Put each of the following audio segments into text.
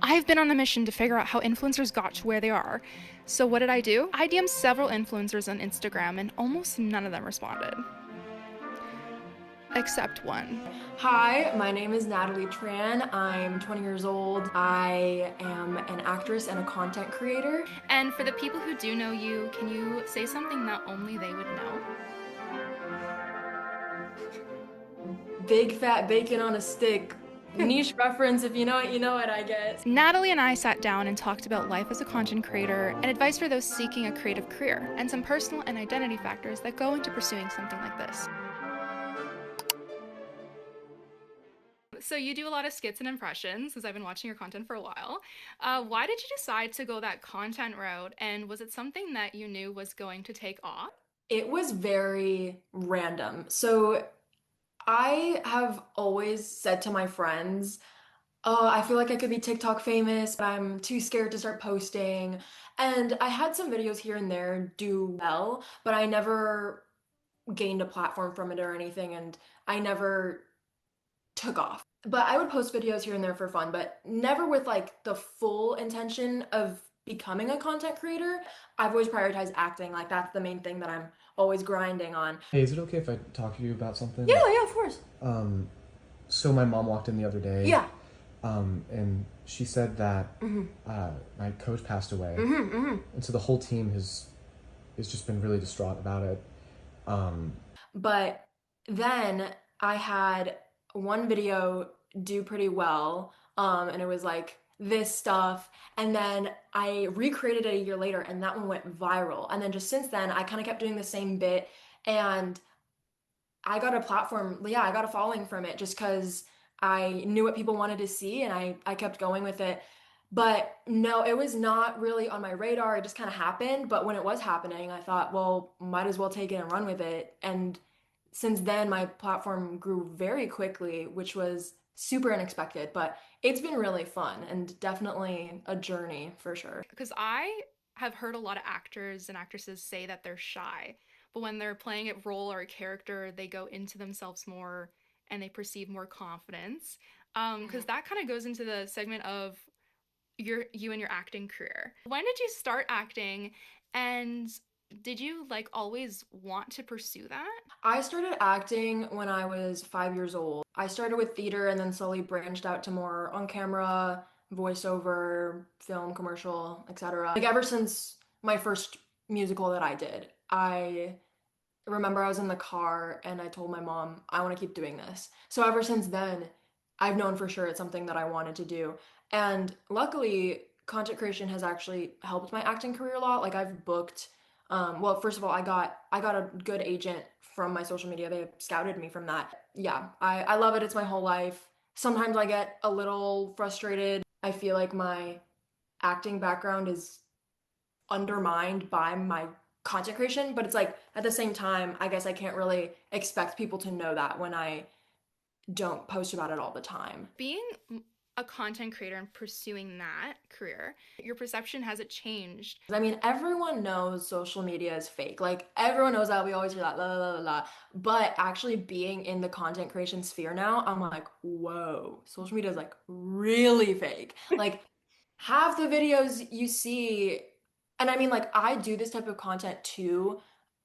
I've been on a mission to figure out how influencers got to where they are. So what did I do? I DM'd several influencers on Instagram and almost none of them responded. Except one. Hi, my name is Natalie Tran. I'm 20 years old. I am an actress and a content creator. And for the people who do know you, can you say something that only they would know? Big fat bacon on a stick. Niche reference, if you know it, you know it, I guess. Natalie and I sat down and talked about life as a content creator and advice for those seeking a creative career, and some personal and identity factors that go into pursuing something like this. So you do a lot of skits and impressions, because I've been watching your content for a while. Why did you decide to go that content route, and was it something that you knew was going to take off? It was very random. So I have always said to my friends, oh, I feel like I could be TikTok famous, but I'm too scared to start posting. And I had some videos here and there do well, but I never gained a platform from it or anything, and I never took off. But I would post videos here and there for fun, but never with like the full intention of becoming a content creator. I've always prioritized acting, like that's the main thing that I'm always grinding on. Hey, is it okay if I talk to you about something? Yeah, yeah, of course. Um, so my mom walked in the other day. Yeah. And she said that my coach passed away, and so the whole team has just been really distraught about it. Um, But then I had one video do pretty well, and it was like this stuff. And then I recreated it a year later, and that one went viral. And then just since then, I kind of kept doing the same bit, and I got a platform. Yeah, I got a following from it just because I knew what people wanted to see, and I kept going with it. But no, it was not really on my radar. It just kind of happened. But when it was happening, I thought, well, might as well take it and run with it. And since then, my platform grew very quickly, which was super unexpected. But it's been really fun and definitely a journey for sure. Because I have heard a lot of actors and actresses say that they're shy, but when they're playing a role or a character, they go into themselves more and they perceive more confidence. Because that kind of goes into the segment of you and your acting career. When did you start acting, and did you like always want to pursue that? I started acting when I was 5 years old. I started with theater and then slowly branched out to more on camera, voiceover, film, commercial, etc. Like ever since my first musical that I did, I remember I was in the car and I told my mom, I want to keep doing this. So ever since then, I've known for sure it's something that I wanted to do. And luckily, content creation has actually helped my acting career a lot. Like I've booked well, first of all, I got a good agent from my social media. They scouted me from that. Yeah, I love it. It's my whole life. Sometimes I get a little frustrated. I feel like my acting background is undermined by my content creation, but it's like at the same time, I guess I can't really expect people to know that when I don't post about it all the time. Being a content creator and pursuing that career, your perception, has it changed? I mean, everyone knows social media is fake. Like everyone knows that. We always hear that, la la la la. But actually being in the content creation sphere now, I'm like, whoa, social media is like really fake. Like half the videos you see, and I mean, like I do this type of content too,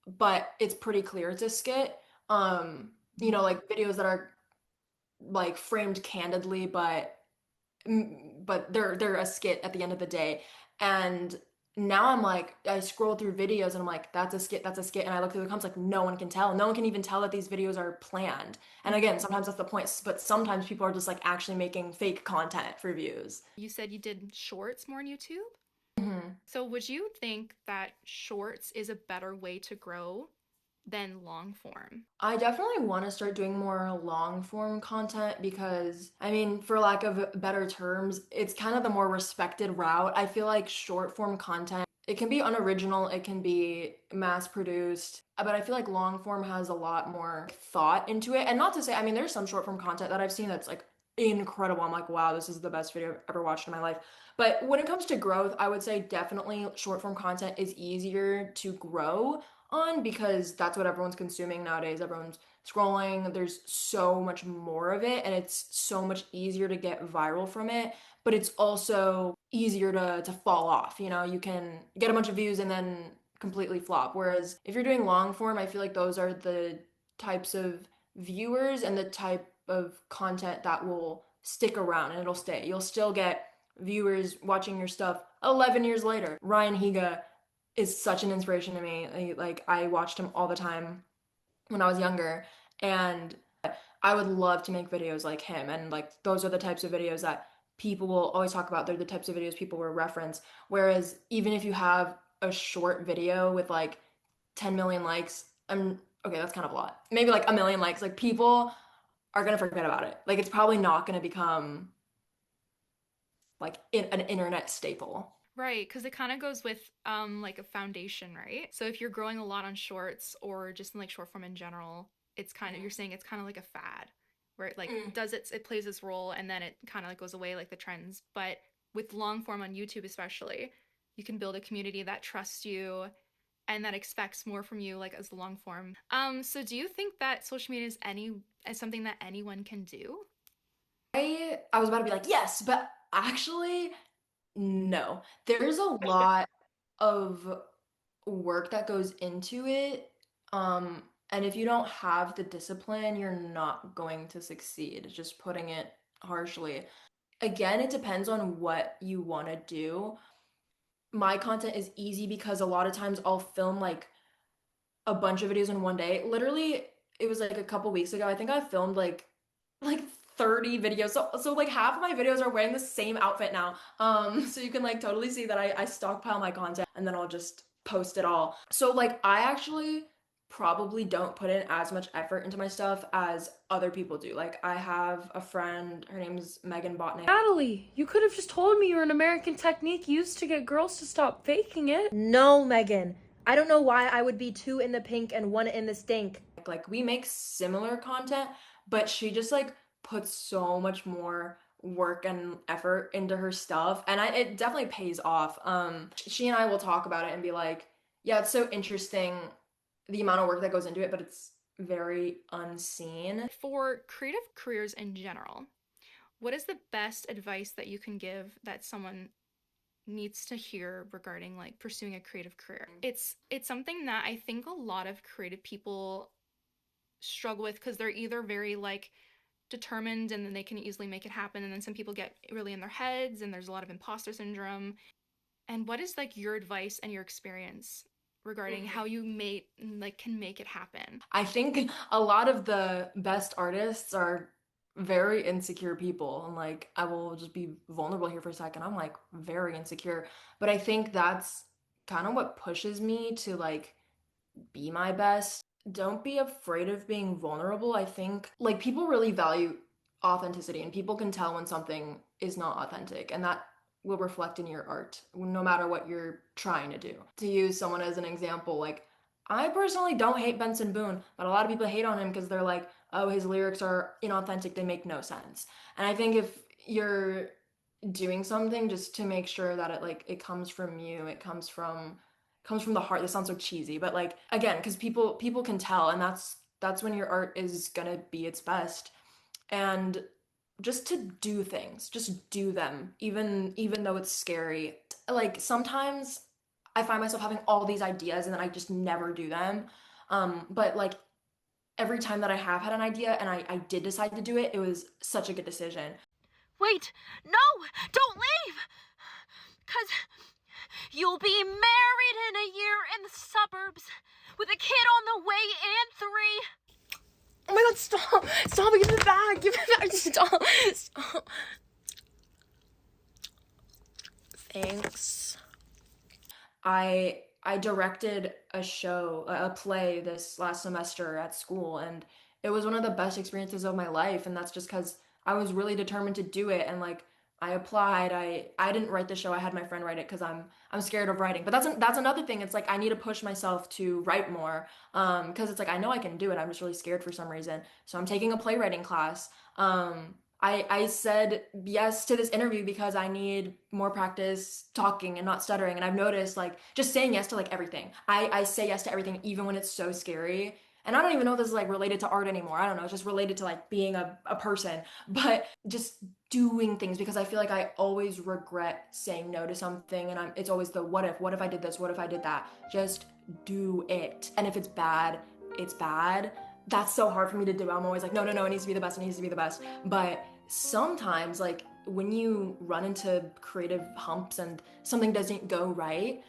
but it's pretty clear it's a skit. Like videos that are like framed candidly, but they're a skit at the end of the day. And now I'm like, I scroll through videos and I'm like, that's a skit. And I look through the comments like, no one can tell. No one can even tell that these videos are planned. And again, sometimes that's the point, but sometimes people are just like actually making fake content for views. You said you did shorts more on YouTube. Mhm. So would you think that shorts is a better way to grow than long form? I definitely want to start doing more long form content because, I mean, for lack of better terms, it's kind of the more respected route. I feel like short form content, it can be unoriginal, it can be mass produced, but I feel like long form has a lot more thought into it. And not to say, I mean, there's some short form content that I've seen that's like incredible. I'm like, wow, this is the best video I've ever watched in my life. But when it comes to growth, I would say definitely short form content is easier to grow. on because that's what everyone's consuming nowadays. Everyone's scrolling. There's so much more of it and it's so much easier to get viral from it, but it's also easier to fall off. You know, you can get a bunch of views and then completely flop. Whereas if you're doing long form, I feel like those are the types of viewers and the type of content that will stick around and it'll stay. You'll still get viewers watching your stuff 11 years later. Ryan Higa is such an inspiration to me. Like I watched him all the time when I was younger and I would love to make videos like him and like those are the types of videos that people will always talk about. They're the types of videos people will reference. Whereas even if you have a short video with like 10 million likes, I'm okay, that's kind of a lot. Maybe like a million likes, like people are gonna forget about it. Like it's probably not gonna become like an internet staple. Right, because it kind of goes with like a foundation, right? So if you're growing a lot on shorts or just in like short form in general, it's kind of you're saying it's kind of like a fad where it like Mm. does it plays its role and then it kind of like goes away like the trends. But with long form on YouTube especially, you can build a community that trusts you and that expects more from you like as long form. So do you think that social media is something that anyone can do? I was about to be like, yes, but actually, no. There's a lot of work that goes into it. And if you don't have the discipline, you're not going to succeed, just putting it harshly. Again, it depends on what you want to do. My content is easy because a lot of times I'll film like a bunch of videos in one day. Literally, it was like a couple weeks ago. I think I filmed like 30 videos. So like half of my videos are wearing the same outfit now. So you can like totally see that I stockpile my content and then I'll just post it all. So like I actually probably don't put in as much effort into my stuff as other people do. Like I have a friend, her name's Megan Botnick. Natalie, you could have just told me you're an American technique used to get girls to stop faking it. No, Megan. I don't know why I would be two in the pink and one in the stink. Like we make similar content, but she just like puts so much more work and effort into her stuff and it definitely pays off. She and I will talk about it and be like, yeah, it's so interesting the amount of work that goes into it, but it's very unseen. For creative careers in general, what is the best advice that you can give that someone needs to hear regarding like pursuing a creative career? It's something that I think a lot of creative people struggle with because they're either very like determined and then they can easily make it happen and then some people get really in their heads and there's a lot of imposter syndrome. And what is like your advice and your experience regarding how you can make it happen? I think a lot of the best artists are very insecure people and like I will just be vulnerable here for a second. I'm like very insecure, but I think that's kind of what pushes me to like be my best. Don't be afraid of being vulnerable. I think like people really value authenticity and people can tell when something is not authentic and that will reflect in your art no matter what you're trying to do. To use someone as an example, like I personally don't hate Benson Boone, but a lot of people hate on him because they're like, oh, his lyrics are inauthentic, they make no sense. And I think if you're doing something just to make sure that it comes from you, it comes from the heart. This sounds so cheesy, but like again, because people can tell, and that's when your art is gonna be its best. And just to do things, just do them, even though it's scary. Like sometimes I find myself having all these ideas and then I just never do them. But like every time that I have had an idea and I did decide to do it, it was such a good decision. Wait, no, don't leave! Cause you'll be married in a year in the suburbs with a kid on the way and 3. Oh my god, stop! Stop, give it back! Give it back! Stop! Stop. Thanks. I directed a play this last semester at school, and it was one of the best experiences of my life. And that's just because I was really determined to do it. And like I applied, I didn't write the show. I had my friend write it because I'm scared of writing. But that's another thing. It's like I need to push myself to write more, because it's like I know I can do it. I'm just really scared for some reason. So I'm taking a playwriting class. I said yes to this interview because I need more practice talking and not stuttering. And I've noticed like just saying yes to like everything. I say yes to everything even when it's so scary. And I don't even know if this is like related to art anymore. I don't know. It's just related to like being a person. But just doing things because I feel like I always regret saying no to something and it's always the what if I did this, what if I did that. Just do it. And if it's bad, it's bad. That's so hard for me to do. I'm always like, no, it needs to be the best, it needs to be the best. But sometimes like when you run into creative humps and something doesn't go right,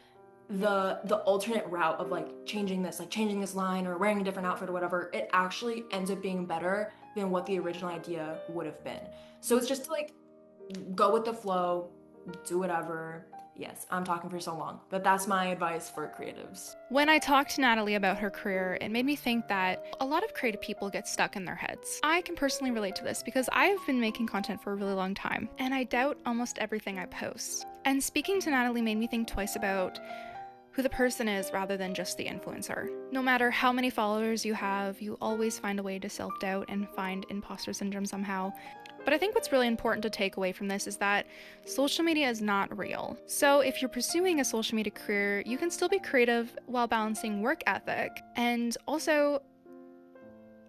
the alternate route of like changing this line or wearing a different outfit or whatever, it actually ends up being better than what the original idea would have been. So it's just to like go with the flow, do whatever. Yes, I'm talking for so long, but that's my advice for creatives. When I talked to Natalie about her career, it made me think that a lot of creative people get stuck in their heads. I can personally relate to this because I have been making content for a really long time, and I doubt almost everything I post. And speaking to Natalie made me think twice about who the person is rather than just the influencer. No matter how many followers you have, you always find a way to self-doubt and find imposter syndrome somehow. But I think what's really important to take away from this is that social media is not real. So if you're pursuing a social media career, you can still be creative while balancing work ethic and also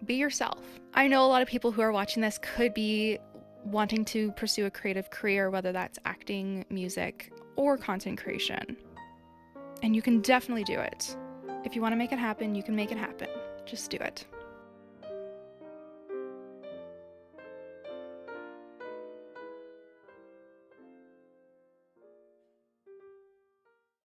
be yourself. I know a lot of people who are watching this could be wanting to pursue a creative career, whether that's acting, music, or content creation. And you can definitely do it. If you want to make it happen, you can make it happen. Just do it.